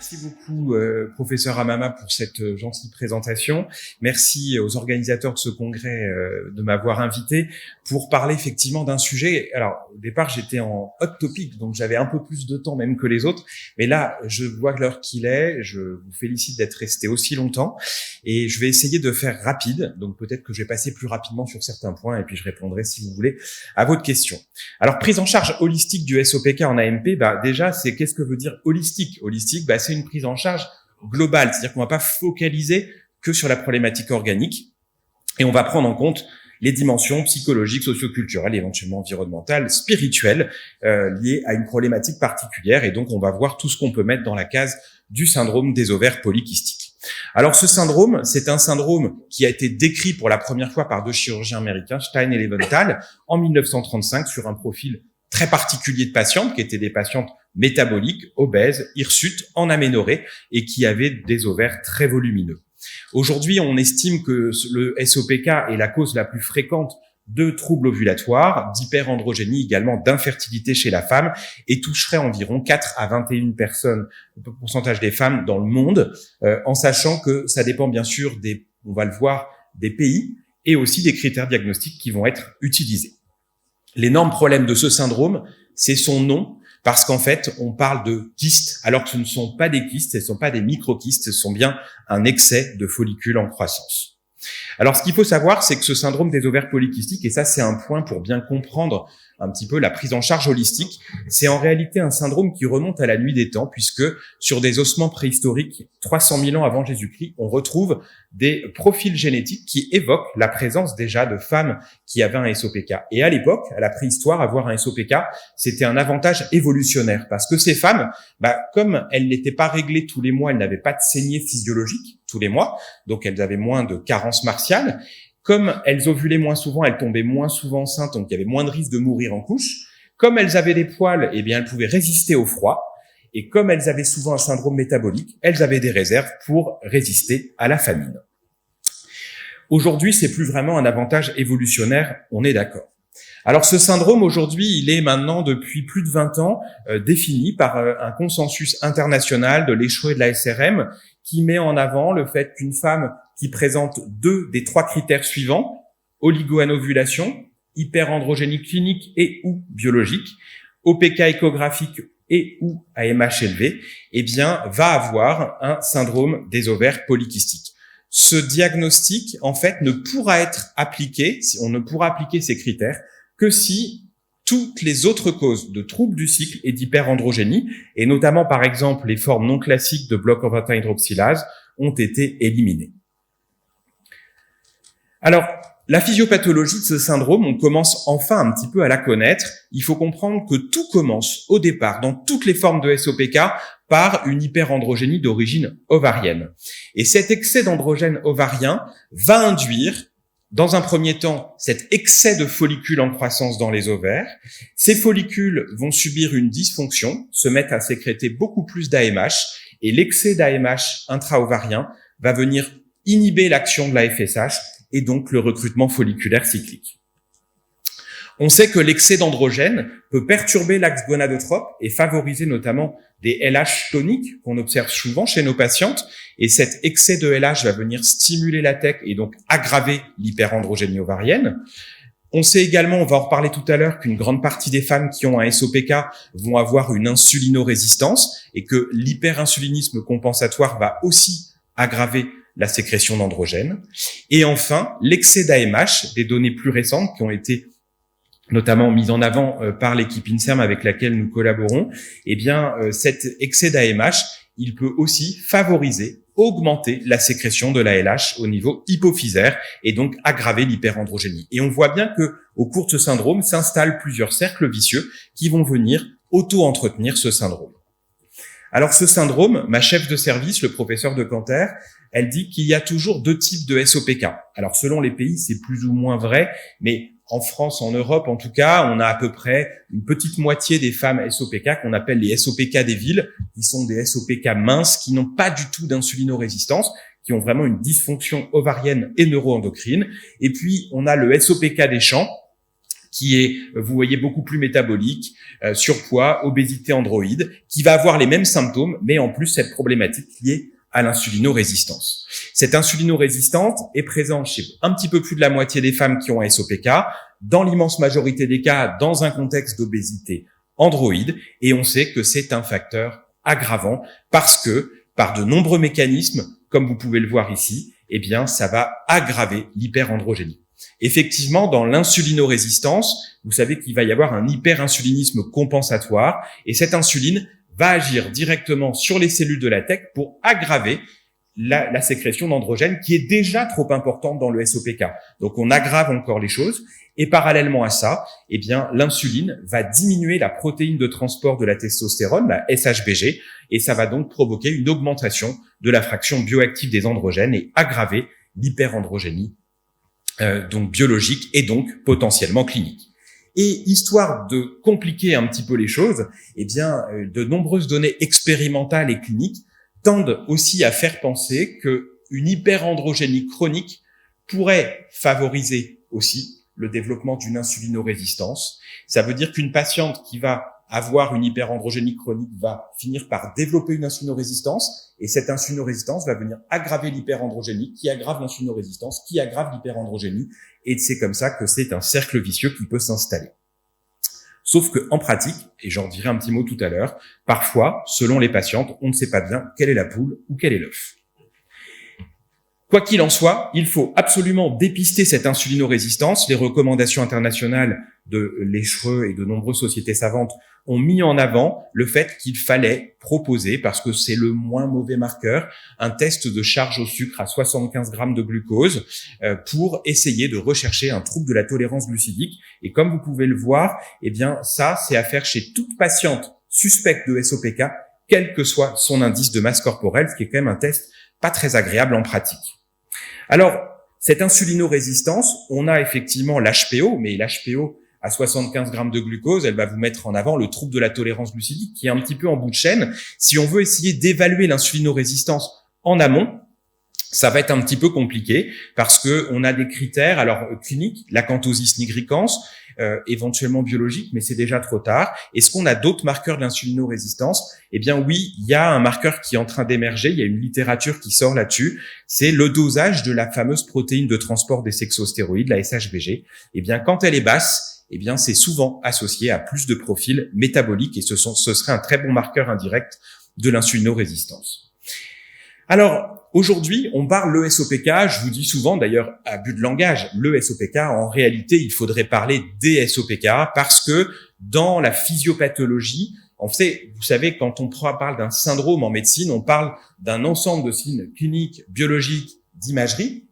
Merci beaucoup, professeur Hamama, pour cette gentille présentation. Merci aux organisateurs de ce congrès de m'avoir invité pour parler effectivement d'un sujet. Alors, au départ, j'étais en hot topic, donc j'avais un peu plus de temps même que les autres. Mais là, je vois l'heure qu'il est. Je vous félicite d'être resté aussi longtemps. Et je vais essayer de faire rapide. Donc, peut-être que je vais passer plus rapidement sur certains points et puis je répondrai, si vous voulez, à votre question. Alors, prise en charge holistique du SOPK en AMP, déjà, c'est qu'est-ce que veut dire holistique? Holistique, c'est une prise en charge globale, c'est-à-dire qu'on va pas focaliser que sur la problématique organique et on va prendre en compte les dimensions psychologiques, socioculturelles, éventuellement environnementales, spirituelles liées à une problématique particulière, et donc on va voir tout ce qu'on peut mettre dans la case du syndrome des ovaires polykystiques. Alors ce syndrome, c'est un syndrome qui a été décrit pour la première fois par deux chirurgiens américains, Stein et Leventhal, en 1935 sur un profil très particulier de patientes, qui étaient des patientes métaboliques, obèses, hirsutes, en aménorrhée et qui avaient des ovaires très volumineux. Aujourd'hui, on estime que le SOPK est la cause la plus fréquente de troubles ovulatoires, d'hyperandrogénie, également d'infertilité chez la femme, et toucherait environ 4 à 21 personnes, le pourcentage des femmes dans le monde, en sachant que ça dépend bien sûr on va le voir, des pays et aussi des critères diagnostiques qui vont être utilisés. L'énorme problème de ce syndrome, c'est son nom, parce qu'en fait, on parle de kystes, alors que ce ne sont pas des kystes, ce ne sont pas des microkystes, ce sont bien un excès de follicules en croissance. Alors, ce qu'il faut savoir, c'est que ce syndrome des ovaires polykystiques, et ça, c'est un point pour bien comprendre un petit peu la prise en charge holistique, c'est en réalité un syndrome qui remonte à la nuit des temps, puisque sur des ossements préhistoriques, 300 000 ans avant Jésus-Christ, on retrouve des profils génétiques qui évoquent la présence déjà de femmes qui avaient un SOPK. Et à l'époque, à la préhistoire, avoir un SOPK, c'était un avantage évolutionnaire, parce que ces femmes, comme elles n'étaient pas réglées tous les mois, elles n'avaient pas de saignée physiologique tous les mois, donc elles avaient moins de carences martiales. Comme elles ovulaient moins souvent, elles tombaient moins souvent enceintes, donc il y avait moins de risque de mourir en couche. Comme elles avaient des poils, elles pouvaient résister au froid. Et comme elles avaient souvent un syndrome métabolique, elles avaient des réserves pour résister à la famine. Aujourd'hui, c'est plus vraiment un avantage évolutionnaire, on est d'accord. Alors ce syndrome, aujourd'hui, il est maintenant, depuis plus de 20 ans, défini par un consensus international de l'ECHO et de la SRM qui met en avant le fait qu'une femme qui présente 2 des 3 critères suivants, oligoanovulation, hyperandrogénie clinique et ou biologique, OPK échographique et ou AMH élevé, va avoir un syndrome des ovaires polykystiques. Ce diagnostic, en fait, ne pourra être appliqué, on ne pourra appliquer ces critères que si toutes les autres causes de troubles du cycle et d'hyperandrogénie, et notamment par exemple les formes non classiques de bloc convertin hydroxylase, ont été éliminées. Alors, la physiopathologie de ce syndrome, on commence enfin un petit peu à la connaître. Il faut comprendre que tout commence au départ, dans toutes les formes de SOPK, par une hyperandrogénie d'origine ovarienne. Et cet excès d'androgène ovarien va induire, dans un premier temps, cet excès de follicules en croissance dans les ovaires. Ces follicules vont subir une dysfonction, se mettre à sécréter beaucoup plus d'AMH, et l'excès d'AMH intra-ovarien va venir inhiber l'action de la FSH, et donc le recrutement folliculaire cyclique. On sait que l'excès d'androgène peut perturber l'axe gonadotrope et favoriser notamment des LH toniques qu'on observe souvent chez nos patientes, et cet excès de LH va venir stimuler la TEC et donc aggraver l'hyperandrogénie ovarienne. On sait également, on va en reparler tout à l'heure, qu'une grande partie des femmes qui ont un SOPK vont avoir une insulinorésistance et que l'hyperinsulinisme compensatoire va aussi aggraver la sécrétion d'androgènes. Et enfin, l'excès d'AMH, des données plus récentes qui ont été notamment mises en avant par l'équipe INSERM avec laquelle nous collaborons, cet excès d'AMH, il peut aussi favoriser, augmenter la sécrétion de la LH au niveau hypophysaire et donc aggraver l'hyperandrogénie. Et on voit bien que au cours de ce syndrome s'installent plusieurs cercles vicieux qui vont venir auto-entretenir ce syndrome. Alors ce syndrome, ma chef de service, le professeur de Canter, elle dit qu'il y a toujours 2 types de SOPK. Alors selon les pays, c'est plus ou moins vrai, mais en France, en Europe en tout cas, on a à peu près une petite moitié des femmes SOPK qu'on appelle les SOPK des villes, qui sont des SOPK minces, qui n'ont pas du tout d'insulinorésistance, qui ont vraiment une dysfonction ovarienne et neuroendocrine. Et puis on a le SOPK des champs, qui est, vous voyez, beaucoup plus métabolique, surpoids, obésité androïde, qui va avoir les mêmes symptômes, mais en plus cette problématique liée à l'insulinorésistance. Cette insulinorésistance est présente chez un petit peu plus de la moitié des femmes qui ont un SOPK, dans l'immense majorité des cas, dans un contexte d'obésité androïde, et on sait que c'est un facteur aggravant parce que, par de nombreux mécanismes, comme vous pouvez le voir ici, eh bien, ça va aggraver l'hyperandrogénie. Effectivement, dans l'insulinorésistance, vous savez qu'il va y avoir un hyperinsulinisme compensatoire, et cette insuline va agir directement sur les cellules de la tête pour aggraver la sécrétion d'androgène qui est déjà trop importante dans le SOPK. Donc, on aggrave encore les choses. Et parallèlement à ça, eh bien, l'insuline va diminuer la protéine de transport de la testostérone, la SHBG, et ça va donc provoquer une augmentation de la fraction bioactive des androgènes et aggraver l'hyperandrogénie, donc biologique et donc potentiellement clinique. Et histoire de compliquer un petit peu les choses, eh bien, de nombreuses données expérimentales et cliniques tendent aussi à faire penser qu'une hyperandrogénie chronique pourrait favoriser aussi le développement d'une insulinorésistance. Ça veut dire qu'une patiente qui va avoir une hyperandrogénie chronique va finir par développer une insulinorésistance, et cette insulinorésistance va venir aggraver l'hyperandrogénie, qui aggrave l'insulinorésistance, qui aggrave l'hyperandrogénie, et c'est comme ça que c'est un cercle vicieux qui peut s'installer. Sauf que en pratique, et j'en dirai un petit mot tout à l'heure, parfois, selon les patientes, on ne sait pas bien quelle est la poule ou quel est l'œuf. Quoi qu'il en soit, il faut absolument dépister cette insulinorésistance. Les recommandations internationales de l'ECHRE et de nombreuses sociétés savantes ont mis en avant le fait qu'il fallait proposer, parce que c'est le moins mauvais marqueur, un test de charge au sucre à 75 grammes de glucose pour essayer de rechercher un trouble de la tolérance glucidique. Et comme vous pouvez le voir, eh bien ça, c'est à faire chez toute patiente suspecte de SOPK, quel que soit son indice de masse corporelle, ce qui est quand même un test pas très agréable en pratique. Alors, cette insulinorésistance, on a effectivement l'HPO, mais l'HPO à 75 grammes de glucose, elle va vous mettre en avant le trouble de la tolérance glucidique qui est un petit peu en bout de chaîne. Si on veut essayer d'évaluer l'insulinorésistance en amont, ça va être un petit peu compliqué parce que on a des critères, alors cliniques, l'acanthosis nigricans, éventuellement biologique, mais c'est déjà trop tard. Est-ce qu'on a d'autres marqueurs de l'insulinorésistance? Eh bien oui, il y a un marqueur qui est en train d'émerger, il y a une littérature qui sort là-dessus, c'est le dosage de la fameuse protéine de transport des sexostéroïdes, la SHBG. Eh bien quand elle est basse, eh bien c'est souvent associé à plus de profils métaboliques et ce serait un très bon marqueur indirect de l'insulinorésistance. Alors, aujourd'hui, on parle le SOPK, je vous dis souvent, d'ailleurs, à but de langage, le SOPK, en réalité, il faudrait parler des SOPK parce que dans la physiopathologie, en fait, vous savez, quand on parle d'un syndrome en médecine, on parle d'un ensemble de signes cliniques, biologiques, d'imagerie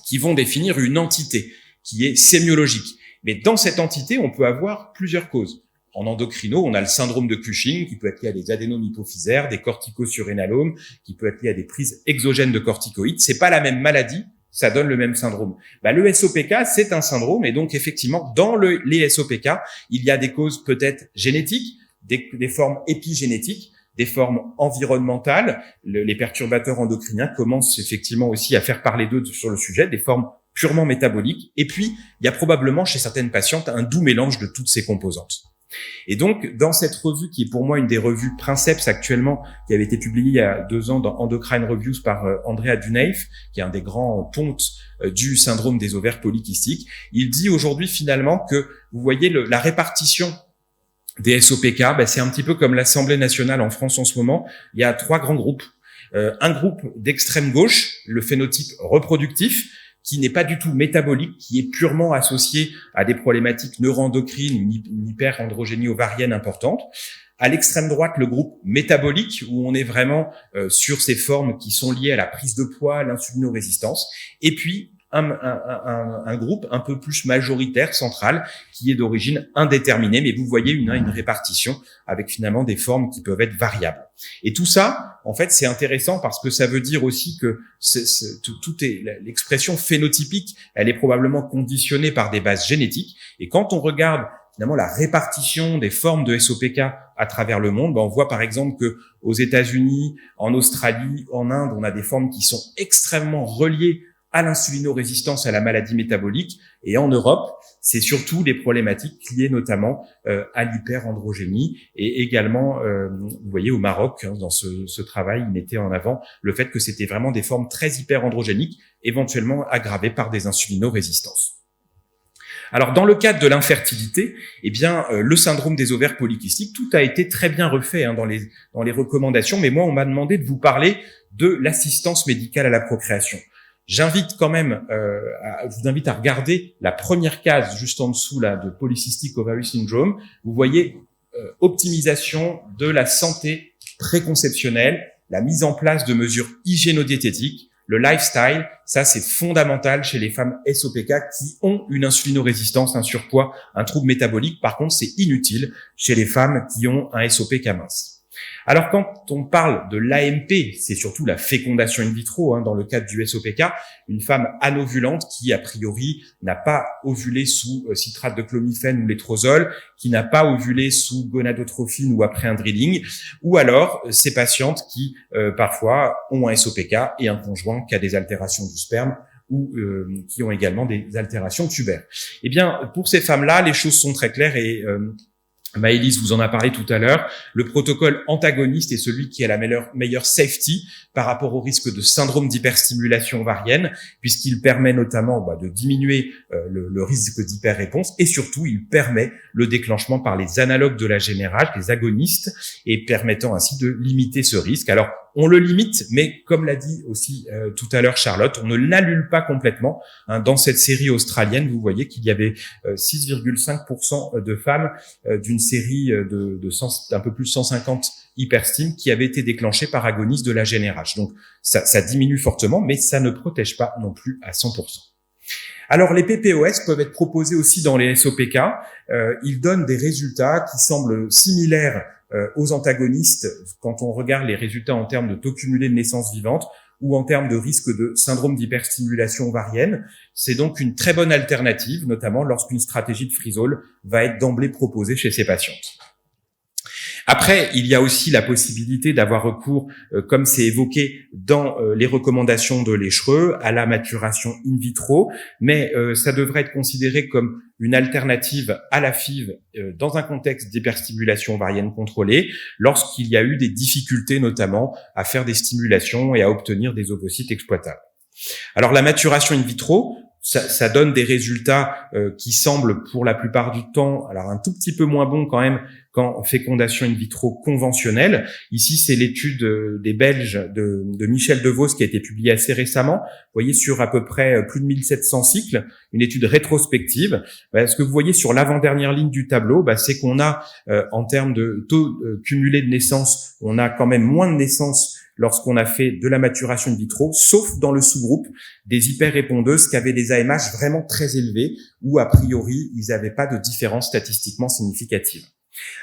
qui vont définir une entité qui est sémiologique. Mais dans cette entité, on peut avoir plusieurs causes. En endocrino, on a le syndrome de Cushing qui peut être lié à des adénomes hypophysaires, des corticosurrénalomes, qui peut être lié à des prises exogènes de corticoïdes. C'est pas la même maladie, ça donne le même syndrome. Le SOPK, c'est un syndrome et donc effectivement, dans les SOPK, il y a des causes peut-être génétiques, des formes épigénétiques, des formes environnementales. Les perturbateurs endocriniens commencent effectivement aussi à faire parler d'eux sur le sujet, des formes purement métaboliques. Et puis, il y a probablement chez certaines patientes un doux mélange de toutes ces composantes. Et donc, dans cette revue qui est pour moi une des revues Princeps actuellement, qui avait été publiée il y a 2 ans dans Endocrine Reviews par Andrea Duneif, qui est un des grands pontes du syndrome des ovaires polykystiques, il dit aujourd'hui finalement que, vous voyez, la répartition des SOPK, c'est un petit peu comme l'Assemblée nationale en France en ce moment. Il y a 3 grands groupes. Un groupe d'extrême gauche, le phénotype reproductif, qui n'est pas du tout métabolique, qui est purement associé à des problématiques neuroendocrines, une hyperandrogénie ovarienne importante. À l'extrême droite, le groupe métabolique, où on est vraiment sur ces formes qui sont liées à la prise de poids, l'insulinorésistance. Et puis, un groupe un peu plus majoritaire, central, qui est d'origine indéterminée, mais vous voyez une répartition avec finalement des formes qui peuvent être variables. Et tout ça, en fait, c'est intéressant parce que ça veut dire aussi que l'expression phénotypique, elle est probablement conditionnée par des bases génétiques. Et quand on regarde finalement la répartition des formes de SOPK à travers le monde, on voit par exemple que aux États-Unis, en Australie, en Inde, on a des formes qui sont extrêmement reliées à l'insulinorésistance, à la maladie métabolique. Et en Europe, c'est surtout des problématiques liées notamment à l'hyperandrogénie. Et également, vous voyez, au Maroc, dans ce travail, il mettait en avant le fait que c'était vraiment des formes très hyperandrogéniques, éventuellement aggravées par des insulinorésistances. Alors, dans le cadre de l'infertilité, eh bien, le syndrome des ovaires polykystiques, tout a été très bien refait dans les recommandations, mais moi, on m'a demandé de vous parler de l'assistance médicale à la procréation. J'invite quand même, je vous invite à regarder la première case juste en dessous là de Polycystic Ovary Syndrome. Vous voyez optimisation de la santé préconceptionnelle, la mise en place de mesures hygiéno-diététiques, le lifestyle, ça c'est fondamental chez les femmes SOPK qui ont une insulinorésistance, un surpoids, un trouble métabolique. Par contre, c'est inutile chez les femmes qui ont un SOPK mince. Alors, quand on parle de l'AMP, c'est surtout la fécondation in vitro, dans le cadre du SOPK, une femme anovulante qui, a priori, n'a pas ovulé sous citrate de clomifène ou létrozole, qui n'a pas ovulé sous gonadotrophine ou après un drilling, ou alors ces patientes qui, parfois, ont un SOPK et un conjoint qui a des altérations du sperme ou qui ont également des altérations tubaires. Eh bien, pour ces femmes-là, les choses sont très claires et Maëlys vous en a parlé tout à l'heure. Le protocole antagoniste est celui qui a la meilleure safety par rapport au risque de syndrome d'hyperstimulation ovarienne, puisqu'il permet notamment de diminuer le risque d'hyperréponse et surtout il permet le déclenchement par les analogues de la GnRH, les agonistes, et permettant ainsi de limiter ce risque. Alors, on le limite, mais comme l'a dit aussi tout à l'heure Charlotte, on ne l'annule pas complètement. Dans cette série australienne, vous voyez qu'il y avait 6,5% de femmes d'une série d'un peu plus de 150 hyperstimes qui avaient été déclenchées par agonistes de la GnRH. Donc ça diminue fortement, mais ça ne protège pas non plus à 100%. Alors, les PPOS peuvent être proposés aussi dans les SOPK. Ils donnent des résultats qui semblent similaires aux antagonistes quand on regarde les résultats en termes de taux cumulé de naissance vivante ou en termes de risque de syndrome d'hyperstimulation ovarienne. C'est donc une très bonne alternative, notamment lorsqu'une stratégie de frisol va être d'emblée proposée chez ces patientes. Après, il y a aussi la possibilité d'avoir recours, comme c'est évoqué dans les recommandations de l'Échereux, à la maturation in vitro, mais ça devrait être considéré comme une alternative à la FIV dans un contexte d'hyperstimulation ovarienne contrôlée, lorsqu'il y a eu des difficultés notamment à faire des stimulations et à obtenir des ovocytes exploitables. Alors la maturation in vitro, ça donne des résultats qui semblent pour la plupart du temps, alors un tout petit peu moins bons quand même qu'en fécondation in vitro conventionnelle. Ici, c'est l'étude des Belges de Michel Devos qui a été publiée assez récemment. Vous voyez sur à peu près plus de 1700 cycles, une étude rétrospective. Ce que vous voyez sur l'avant-dernière ligne du tableau, c'est qu'on a, en termes de taux cumulé de naissance, on a quand même moins de naissances lorsqu'on a fait de la maturation in vitro, sauf dans le sous-groupe des hyperrépondeuses qui avaient des AMH vraiment très élevés, où a priori, ils n'avaient pas de différence statistiquement significative.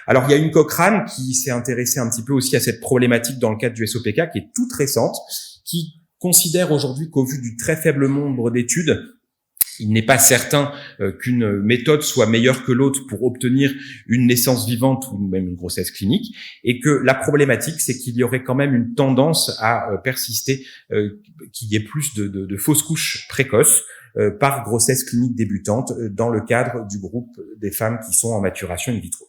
Alors, il y a une Cochrane qui s'est intéressée un petit peu aussi à cette problématique dans le cadre du SOPK, qui est toute récente, qui considère aujourd'hui qu'au vu du très faible nombre d'études, il n'est pas certain qu'une méthode soit meilleure que l'autre pour obtenir une naissance vivante ou même une grossesse clinique, et que la problématique, c'est qu'il y aurait quand même une tendance à persister, qu'il y ait plus de fausses couches précoces par grossesse clinique débutante dans le cadre du groupe des femmes qui sont en maturation in vitro.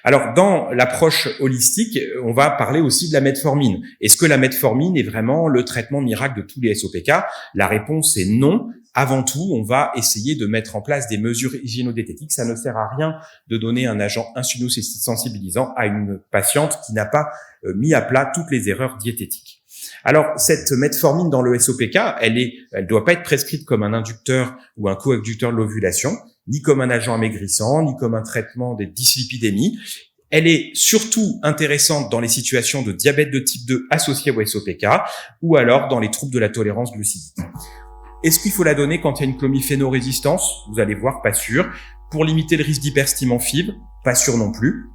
Alors, dans l'approche holistique, on va parler aussi de la metformine. Est-ce que la metformine est vraiment le traitement miracle de tous les SOPK? La réponse est non. Avant tout, on va essayer de mettre en place des mesures hygiéno-diététiques. Ça ne sert à rien de donner un agent insulino-sensibilisant à une patiente qui n'a pas mis à plat toutes les erreurs diététiques. Alors, cette metformine dans le SOPK, elle doit pas être prescrite comme un inducteur ou un coadjucteur de l'ovulation, ni comme un agent amaigrissant, ni comme un traitement des dyslipidémies. Elle est surtout intéressante dans les situations de diabète de type 2 associé au SOPK ou alors dans les troubles de la tolérance glucidique. Est-ce qu'il faut la donner quand il y a une clomiphénorésistance? Vous allez voir, pas sûr. Pour limiter le risque d'hyperstime en fibre, pas sûr non plus.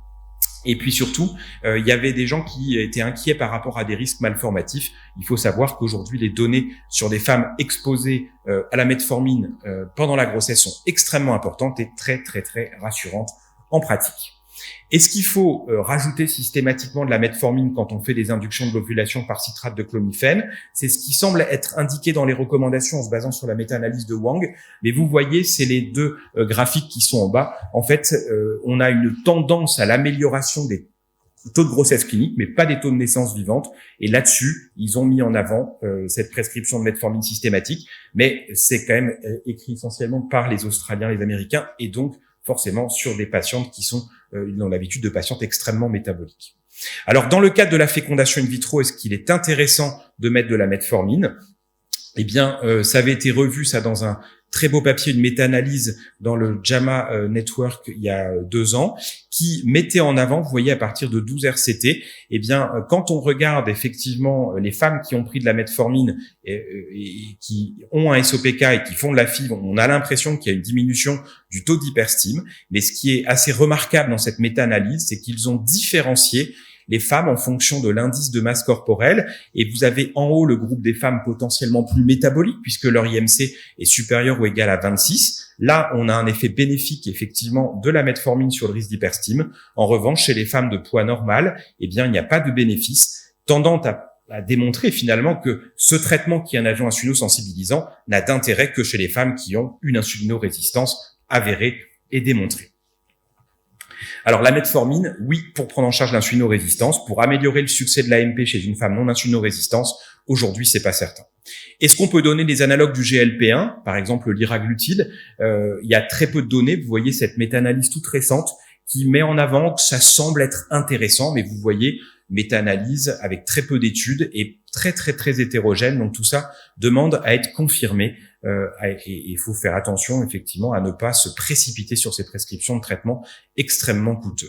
Et puis surtout, il y avait des gens qui étaient inquiets par rapport à des risques malformatifs. Il faut savoir qu'aujourd'hui, les données sur des femmes exposées à la metformine pendant la grossesse sont extrêmement importantes et très, très, très rassurantes en pratique. Est-ce qu'il faut rajouter systématiquement de la metformine quand on fait des inductions de l'ovulation par citrate de clomifène? C'est ce qui semble être indiqué dans les recommandations en se basant sur la méta-analyse de Wang. Mais vous voyez, c'est les deux graphiques qui sont en bas. En fait, on a une tendance à l'amélioration des taux de grossesse clinique, mais pas des taux de naissance vivante. Et là-dessus, ils ont mis en avant cette prescription de metformine systématique. Mais c'est quand même écrit essentiellement par les Australiens, les Américains, et donc forcément sur des patientes qui ont l'habitude de patientes extrêmement métaboliques. Alors, dans le cadre de la fécondation in vitro, est-ce qu'il est intéressant de mettre de la metformine? Eh bien, ça avait été revu, ça, dans un très beau papier, une méta-analyse dans le JAMA Network il y a 2 ans, qui mettait en avant, vous voyez, à partir de 12 RCT, eh bien, quand on regarde effectivement les femmes qui ont pris de la metformine et qui ont un SOPK et qui font de la FIV, on a l'impression qu'il y a une diminution du taux d'hyperstime. Mais ce qui est assez remarquable dans cette méta-analyse, c'est qu'ils ont différencié les femmes en fonction de l'indice de masse corporelle, et vous avez en haut le groupe des femmes potentiellement plus métaboliques puisque leur IMC est supérieur ou égal à 26. Là, on a un effet bénéfique effectivement de la metformine sur le risque d'hyperstime. En revanche, chez les femmes de poids normal, eh bien, il n'y a pas de bénéfice, tendant à démontrer finalement que ce traitement qui est un agent insulino-sensibilisant n'a d'intérêt que chez les femmes qui ont une insulino-résistance avérée et démontrée. Alors, la metformine, oui, pour prendre en charge l'insulino-résistance, pour améliorer le succès de l'AMP chez une femme non insulino-résistance, aujourd'hui, c'est pas certain. Est-ce qu'on peut donner des analogues du GLP-1, par exemple le liraglutide? Il y a très peu de données. Vous voyez cette méta-analyse toute récente qui met en avant que ça semble être intéressant, mais vous voyez, méta-analyse avec très peu d'études et très, très, très hétérogène. Donc, tout ça demande à être confirmé. Et il faut faire attention, effectivement, à ne pas se précipiter sur ces prescriptions de traitement extrêmement coûteux.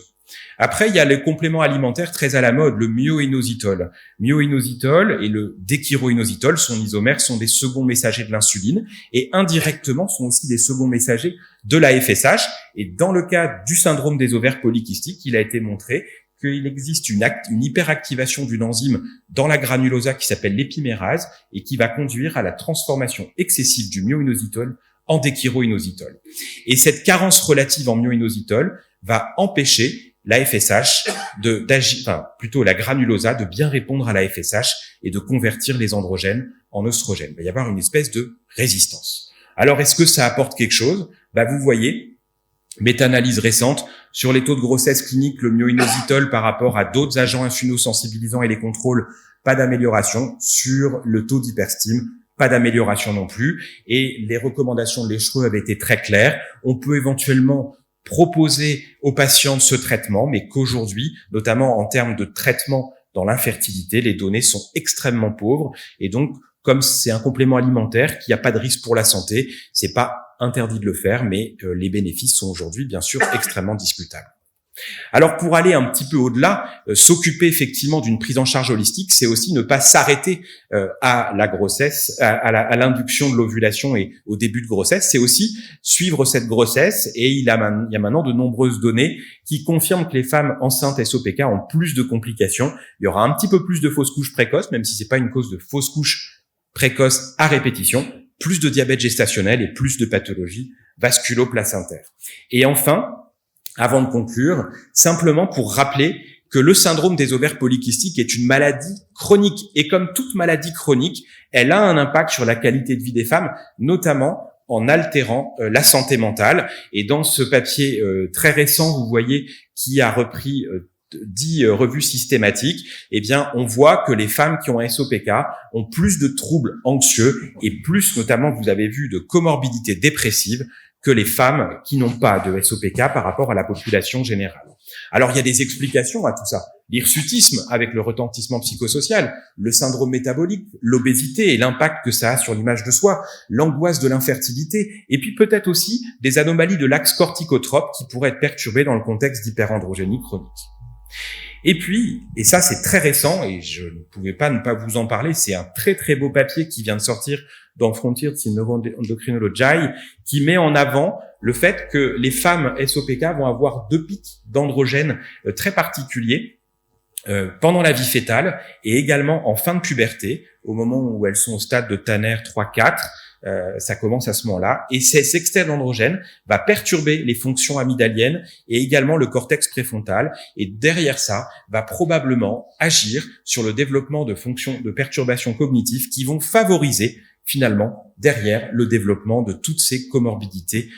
Après, il y a les compléments alimentaires très à la mode, le myo-inositol. Myo-inositol et le déchiroinositol, son isomère, sont des seconds messagers de l'insuline et indirectement sont aussi des seconds messagers de la FSH. Et dans le cas du syndrome des ovaires polykystiques, il a été montré qu'il existe une hyperactivation d'une enzyme dans la granulosa qui s'appelle l'épimérase et qui va conduire à la transformation excessive du myo-inositol en déchiroinositol. Et cette carence relative en myo-inositol va empêcher la FSH plutôt la granulosa de bien répondre à la FSH et de convertir les androgènes en oestrogènes. Il va y avoir une espèce de résistance. Alors, est-ce que ça apporte quelque chose? Vous voyez, méta-analyse récente sur les taux de grossesse clinique, le myo-inositol par rapport à d'autres agents insulino-sensibilisants et les contrôles, pas d'amélioration. Sur le taux d'hyperstime, pas d'amélioration non plus. Et les recommandations de l'ECHRE avaient été très claires. On peut éventuellement proposer aux patients ce traitement, mais qu'aujourd'hui, notamment en termes de traitement dans l'infertilité, les données sont extrêmement pauvres. Et donc, comme c'est un complément alimentaire qui n'a pas de risque pour la santé, c'est pas interdit de le faire, mais les bénéfices sont aujourd'hui, bien sûr, extrêmement discutables. Alors, pour aller un petit peu au-delà, s'occuper effectivement d'une prise en charge holistique, c'est aussi ne pas s'arrêter à la grossesse, à l'induction de l'ovulation et au début de grossesse. C'est aussi suivre cette grossesse, et il y a maintenant de nombreuses données qui confirment que les femmes enceintes SOPK ont plus de complications. Il y aura un petit peu plus de fausses couches précoces, même si c'est pas une cause de fausses couches précoces à répétition, plus de diabète gestationnel et plus de pathologies vasculo-placentaires. Et enfin, avant de conclure, simplement pour rappeler que le syndrome des ovaires polykystiques est une maladie chronique. Et comme toute maladie chronique, elle a un impact sur la qualité de vie des femmes, notamment en altérant la santé mentale. Et dans ce papier très récent, vous voyez, qui a repris 10 revues systématiques, eh bien, on voit que les femmes qui ont un SOPK ont plus de troubles anxieux et plus, notamment, vous avez vu, de comorbidités dépressives que les femmes qui n'ont pas de SOPK par rapport à la population générale. Alors, il y a des explications à tout ça. L'hirsutisme avec le retentissement psychosocial, le syndrome métabolique, l'obésité et l'impact que ça a sur l'image de soi, l'angoisse de l'infertilité, et puis peut-être aussi des anomalies de l'axe corticotrope qui pourraient être perturbées dans le contexte d'hyperandrogénie chronique. Et puis, et ça c'est très récent, et je ne pouvais pas ne pas vous en parler, c'est un très très beau papier qui vient de sortir dans Frontiers in Neuroendocrinology, qui met en avant le fait que les femmes SOPK vont avoir 2 pics d'androgènes très particuliers pendant la vie fœtale et également en fin de puberté, au moment où elles sont au stade de Tanner 3-4, Ça commence à ce moment-là. Et cet excès d'androgène va perturber les fonctions amygdaliennes et également le cortex préfrontal. Et derrière ça, va probablement agir sur le développement de fonctions de perturbations cognitives qui vont favoriser finalement derrière le développement de toutes ces comorbidités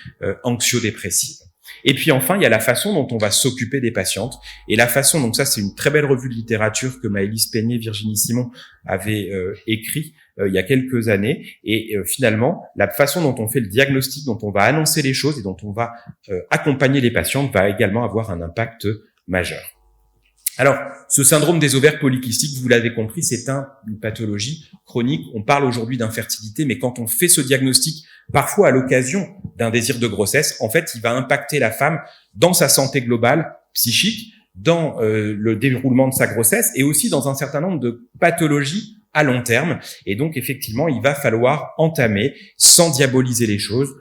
anxio-dépressives. Et puis enfin, il y a la façon dont on va s'occuper des patientes et la façon, donc ça c'est une très belle revue de littérature que Maëlys Peigné, Virginie Simon avait écrit il y a quelques années et finalement, la façon dont on fait le diagnostic, dont on va annoncer les choses et dont on va accompagner les patientes va également avoir un impact majeur. Alors, ce syndrome des ovaires polykystiques, vous l'avez compris, c'est une pathologie chronique. On parle aujourd'hui d'infertilité, mais quand on fait ce diagnostic, parfois à l'occasion d'un désir de grossesse, en fait, il va impacter la femme dans sa santé globale, psychique, dans le déroulement de sa grossesse et aussi dans un certain nombre de pathologies à long terme. Et donc, effectivement, il va falloir entamer, sans diaboliser les choses,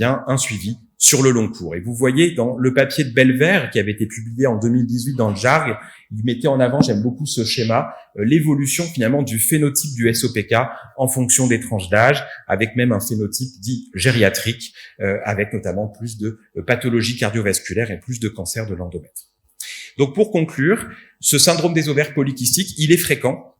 un suivi sur le long cours. Et vous voyez dans le papier de Belvert qui avait été publié en 2018 dans le JARG, il mettait en avant, j'aime beaucoup ce schéma, l'évolution finalement du phénotype du SOPK en fonction des tranches d'âge, avec même un phénotype dit gériatrique, avec notamment plus de pathologies cardiovasculaires et plus de cancer de l'endomètre. Donc pour conclure, ce syndrome des ovaires polykystiques, il est fréquent.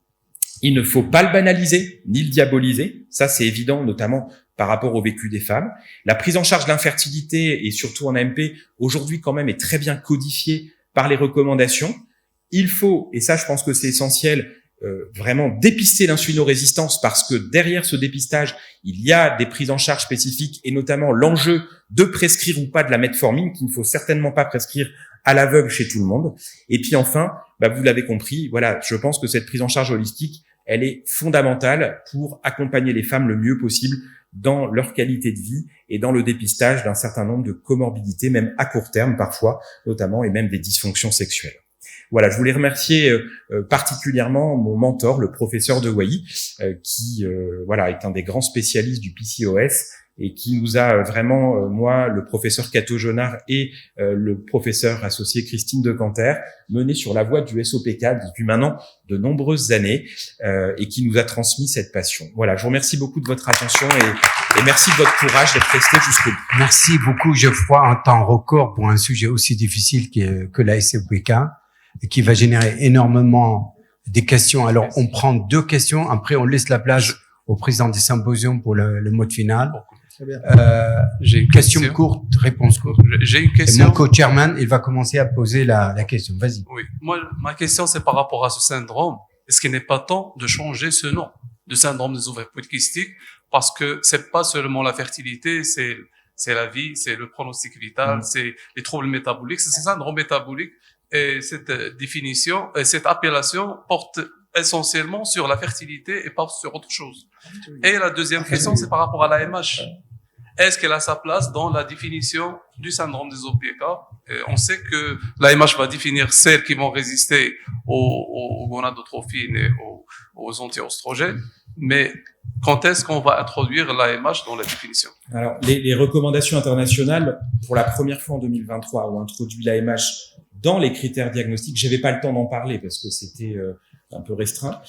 Il ne faut pas le banaliser ni le diaboliser. Ça, c'est évident, notamment par rapport au vécu des femmes. La prise en charge de l'infertilité, et surtout en AMP, aujourd'hui quand même est très bien codifiée par les recommandations. Il faut, et ça je pense que c'est essentiel, vraiment dépister l'insulinorésistance parce que derrière ce dépistage, il y a des prises en charge spécifiques et notamment l'enjeu de prescrire ou pas de la metformine qu'il ne faut certainement pas prescrire à l'aveugle chez tout le monde. Et puis enfin, vous l'avez compris, voilà, je pense que cette prise en charge holistique, elle est fondamentale pour accompagner les femmes le mieux possible dans leur qualité de vie et dans le dépistage d'un certain nombre de comorbidités, même à court terme parfois, notamment, et même des dysfonctions sexuelles. Voilà, je voulais remercier particulièrement mon mentor, le professeur de Wai, qui est un des grands spécialistes du PCOS et qui nous a vraiment, moi, le professeur Cato Jonard et le professeur associé Christine de Canter, mené sur la voie du SOPK depuis maintenant de nombreuses années et qui nous a transmis cette passion. Voilà, je vous remercie beaucoup de votre attention et merci de votre courage d'être resté jusqu'au bout. Merci beaucoup, Geoffroy, en temps record pour un sujet aussi difficile que la SOPK et qui va générer énormément des questions. Alors, on prend 2 questions, après on laisse la place au président des symposiums pour le mot final. Très bien. J'ai une question courte, réponse courte. J'ai une question. Et mon co-chairman, il va commencer à poser la question. Vas-y. Oui. Moi, ma question, c'est par rapport à ce syndrome. Est-ce qu'il n'est pas temps de changer ce nom de syndrome des ovaires polykystiques? Parce que c'est pas seulement la fertilité, c'est la vie, c'est le pronostic vital, c'est les troubles métaboliques, c'est ce syndrome métabolique. Et cette définition, cette appellation porte essentiellement sur la fertilité et pas sur autre chose. Et la deuxième question, c'est par rapport à la MH. Est-ce qu'elle a sa place dans la définition du syndrome des OPK? On sait que la MH va définir celles qui vont résister aux gonadotrophines et aux anti-oestrogènes, mais quand est-ce qu'on va introduire la MH dans la définition? Alors, les recommandations internationales, pour la première fois en 2023, ont introduit la MH dans les critères diagnostiques. J'avais pas le temps d'en parler parce que c'était un peu restreint.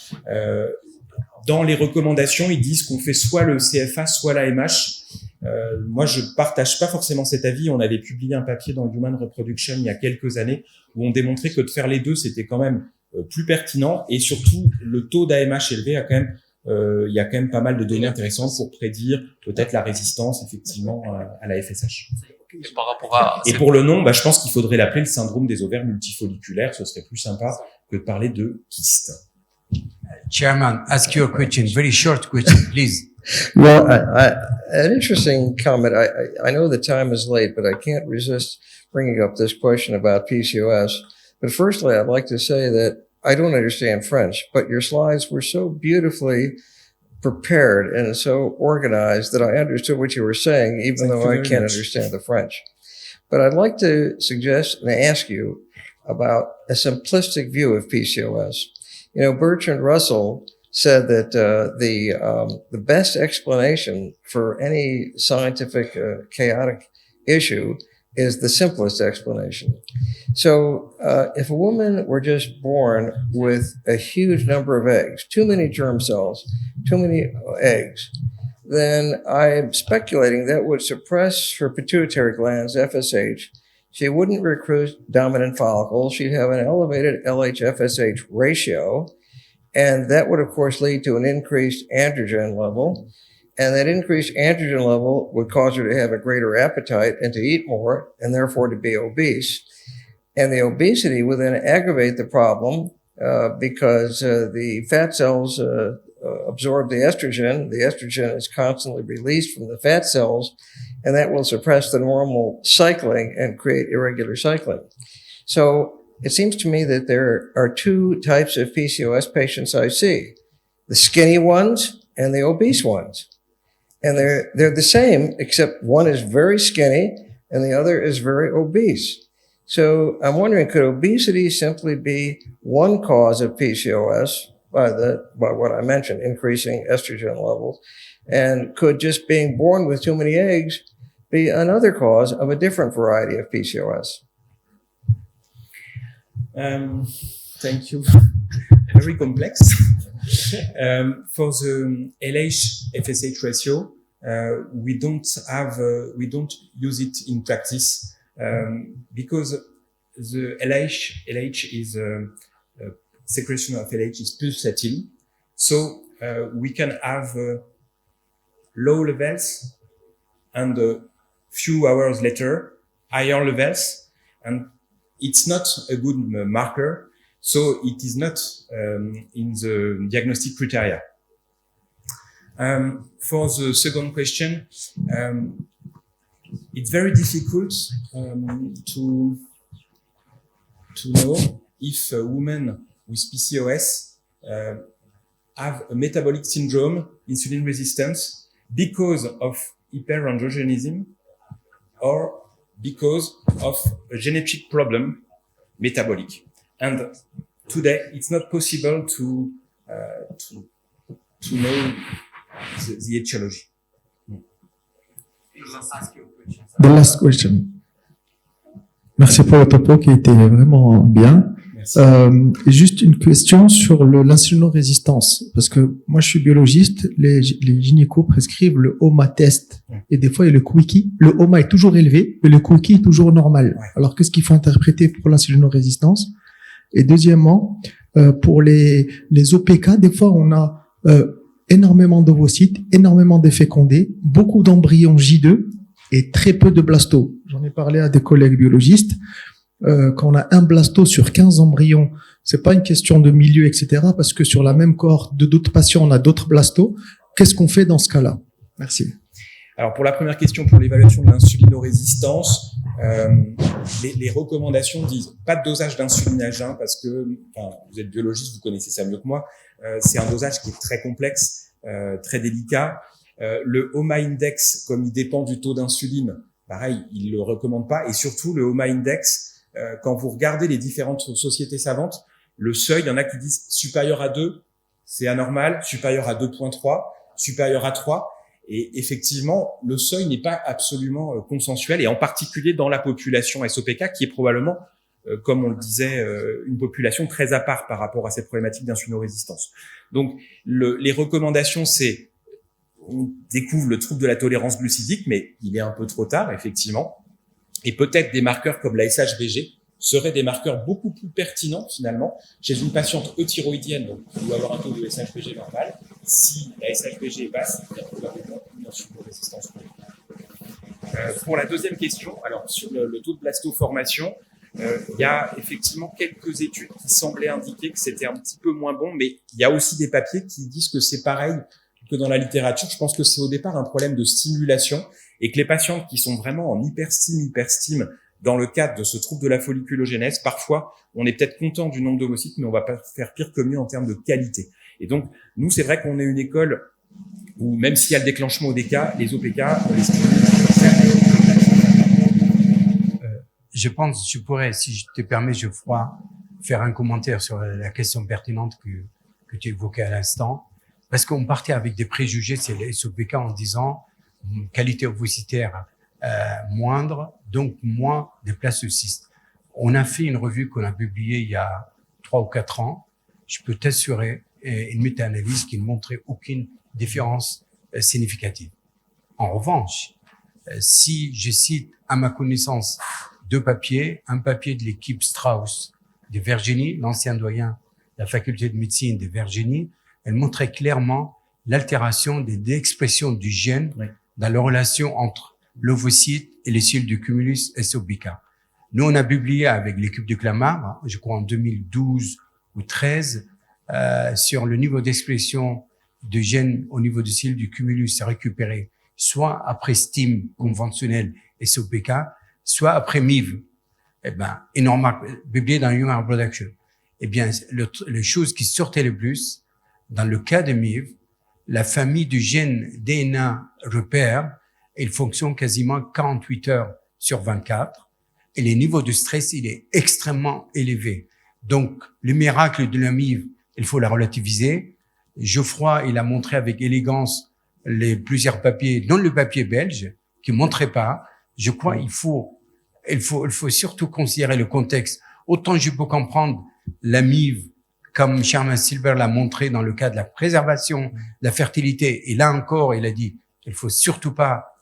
Dans les recommandations, ils disent qu'on fait soit le CFA, soit la MH. Moi, je partage pas forcément cet avis. On avait publié un papier dans Human Reproduction il y a quelques années où on démontrait que de faire les deux, c'était quand même plus pertinent et surtout le taux d'AMH élevé a quand même il y a quand même pas mal de données intéressantes pour prédire peut-être la résistance effectivement à la FSH. Et par rapport à... Et pour le nom, je pense qu'il faudrait l'appeler le syndrome des ovaires multifolliculaires. Ce serait plus sympa que de parler de kyste. Chairman, ask your question. Very short question, please. Well, an interesting comment. I know the time is late, but I can't resist bringing up this question about PCOS. But firstly, I'd like to say that I don't understand French, but your slides were so beautifully prepared and so organized that I understood what you were saying, even though I can't understand the French. But I'd like to suggest and ask you about a simplistic view of PCOS. You know, Bertrand Russell said that the best explanation for any scientific chaotic issue is the simplest explanation. So if a woman were just born with a huge number of eggs, too many germ cells, too many eggs, then I'm speculating that would suppress her pituitary glands, FSH. She wouldn't recruit dominant follicles. She'd have an elevated LH-FSH ratio. And that would, of course, lead to an increased androgen level. And that increased androgen level would cause her to have a greater appetite and to eat more, and therefore to be obese. And the obesity would then aggravate the problem because the fat cells absorb the estrogen. The estrogen is constantly released from the fat cells, and that will suppress the normal cycling and create irregular cycling. So it seems to me that there are two types of PCOS patients I see, the skinny ones and the obese ones. And they're the same, except one is very skinny and the other is very obese. So I'm wondering, could obesity simply be one cause of PCOS by what I mentioned, increasing estrogen levels? And could just being born with too many eggs be another cause of a different variety of PCOS? Thank you. Very complex. For the LH-FSH ratio, we don't use it in practice because the LH is secretion of LH is pulsatil, so we can have low levels and a few hours later higher levels, and it's not a good marker, so it is not in the diagnostic criteria. For the second question, it's very difficult to know if a woman with PCOS have a metabolic syndrome, insulin resistance, because of hyperandrogenism or because of a genetic problem, metabolic. And today, it's not possible to know the etiology. The last question. Merci pour le topo qui était vraiment bien. Juste une question sur l'insulinorésistance, parce que moi je suis biologiste, les gynécos prescrivent le HOMA test et des fois il y a le quickie. Le HOMA est toujours élevé mais le quickie est toujours normal. Alors qu'est-ce qu'il faut interpréter pour l'insulinorésistance? Et deuxièmement, pour les OPK, des fois on a énormément d'ovocytes, énormément de fécondés, beaucoup d'embryons J2 et très peu de blastos. J'en ai parlé à des collègues biologistes. Quand on a un blasto sur 15 embryons, c'est pas une question de milieu, etc. Parce que sur la même cohorte de d'autres patients, on a d'autres blastos. Qu'est-ce qu'on fait dans ce cas-là? Merci. Alors pour la première question, pour l'évaluation de l'insulinorésistance, les recommandations disent pas de dosage d'insuline à jeun parce que, enfin, vous êtes biologiste, vous connaissez ça mieux que moi. C'est un dosage qui est très complexe, très délicat. Le HOMA index, comme il dépend du taux d'insuline, pareil, il le recommande pas. Et surtout le HOMA index, quand vous regardez les différentes sociétés savantes, le seuil, il y en a qui disent supérieur à 2, c'est anormal, supérieur à 2.3, supérieur à 3. Et effectivement, le seuil n'est pas absolument consensuel, et en particulier dans la population SOPK, qui est probablement, comme on le disait, une population très à part par rapport à cette problématique d'insulinorésistance. Donc, les recommandations, c'est on découvre le trouble de la tolérance glucidique, mais il est un peu trop tard, effectivement. Et peut-être des marqueurs comme la SHBG seraient des marqueurs beaucoup plus pertinents, finalement, chez une patiente euthyroïdienne, donc qui doit avoir un taux de SHBG normal. Si la SHBG est basse, il y a probablement une insulinorésistance. Pour la deuxième question, alors sur le taux de blastoformation, il y a effectivement quelques études qui semblaient indiquer que c'était un petit peu moins bon, mais il y a aussi des papiers qui disent que c'est pareil que dans la littérature. Je pense que c'est au départ un problème de stimulation et que les patientes qui sont vraiment en hyperstime dans le cadre de ce trouble de la folliculogénèse, parfois, on est peut-être content du nombre d'ovocytes, mais on va pas faire pire que mieux en termes de qualité. Et donc, nous, c'est vrai qu'on est une école où, même s'il y a le déclenchement ODK, les OPK, on les stimule. Je pense, je pourrais, si je te permets, Geoffroy, faire un commentaire sur la question pertinente que tu évoquais à l'instant. Parce qu'on partait avec des préjugés, c'est les SOPK, en disant qualité ovocitaire moindre, donc moins de blastocystes. On a fait une revue qu'on a publiée il y a 3 ou 4 ans. Je peux t'assurer une méta-analyse qui ne montrait aucune différence significative. En revanche, si je cite à ma connaissance 2 papiers, un papier de l'équipe Strauss de Virginie, l'ancien doyen de la faculté de médecine de Virginie, elle montrait clairement l'altération des expressions du gène dans la relation entre l'ovocyte et les cellules du cumulus SOBK. Nous, on a publié avec l'équipe de Clamart, je crois en 2012 ou 13, sur le niveau d'expression de gènes au niveau des cellules du cumulus récupéré, soit après STIM conventionnel SOPK, soit après MIV. Eh ben, énorme, publié dans Human Reproduction. Eh bien, les choses qui sortaient le plus, dans le cas de MIV, la famille du gène DNA repère, il fonctionne quasiment 48 heures sur 24, et les niveaux de stress, il est extrêmement élevé. Donc, le miracle de la MIV, il faut la relativiser. Geoffroy, il a montré avec élégance plusieurs papiers, dont le papier belge, qui montrait pas. Je crois il faut surtout considérer le contexte. Autant je peux comprendre la MIV, comme Sherman Silver l'a montré dans le cas de la préservation de la fertilité. Et là encore, il a dit, il faut surtout pas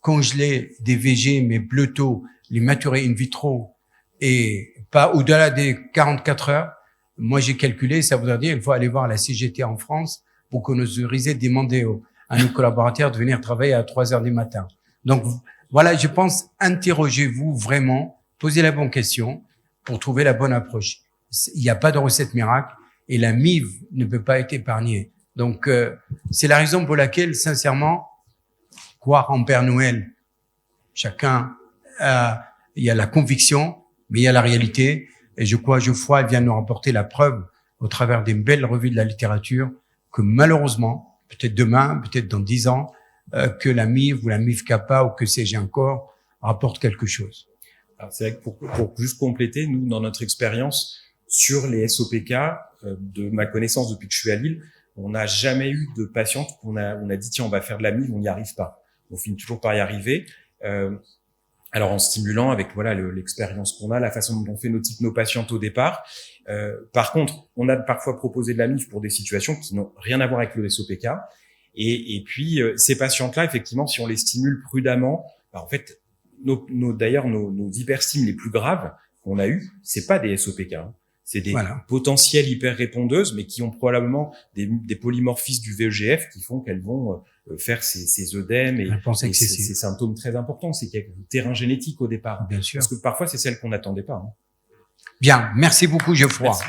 congeler des VG, mais plutôt les maturer in vitro et pas au-delà des 44 heures. Moi, j'ai calculé, ça voudrait dire, il faut aller voir la CGT en France pour qu'on nous autorise demander à nos collaborateurs de venir travailler à 3 heures du matin. Donc, voilà, je pense, interrogez-vous vraiment, posez la bonne question pour trouver la bonne approche. Il n'y a pas de recette miracle et la MIV ne peut pas être épargnée. Donc, c'est la raison pour laquelle, sincèrement, croire en Père Noël, chacun, il y a la conviction, mais il y a la réalité. Et je crois, Geoffroy vient nous rapporter la preuve au travers des belles revues de la littérature que malheureusement, peut-être demain, peut-être dans 10 ans, que la MIV ou la MIV-Kappa ou que sais-je encore rapporte quelque chose. Alors, c'est vrai que pour juste compléter, nous, dans notre expérience sur les SOPK, de ma connaissance depuis que je suis à Lille, on n'a jamais eu de patiente on a dit, tiens, on va faire de la MIV, on n'y arrive pas. On finit toujours par y arriver. Alors en stimulant avec voilà l'expérience qu'on a, la façon dont on fait nos patientes au départ. Par contre, on a parfois proposé de la MIV pour des situations qui n'ont rien à voir avec le SOPK. Et puis ces patientes-là, effectivement, si on les stimule prudemment, bah, en fait, d'ailleurs nos hyperstimes les plus graves qu'on a eu, c'est pas des SOPK. Hein. C'est des potentielles hyper-répondeuses, mais qui ont probablement des polymorphismes du VEGF qui font qu'elles vont faire ces œdèmes et ces symptômes très importants. C'est qu'il y a du terrain génétique au départ. Bien sûr. Parce que parfois, c'est celle qu'on n'attendait pas. Hein. Bien, merci beaucoup Geoffroy. Merci.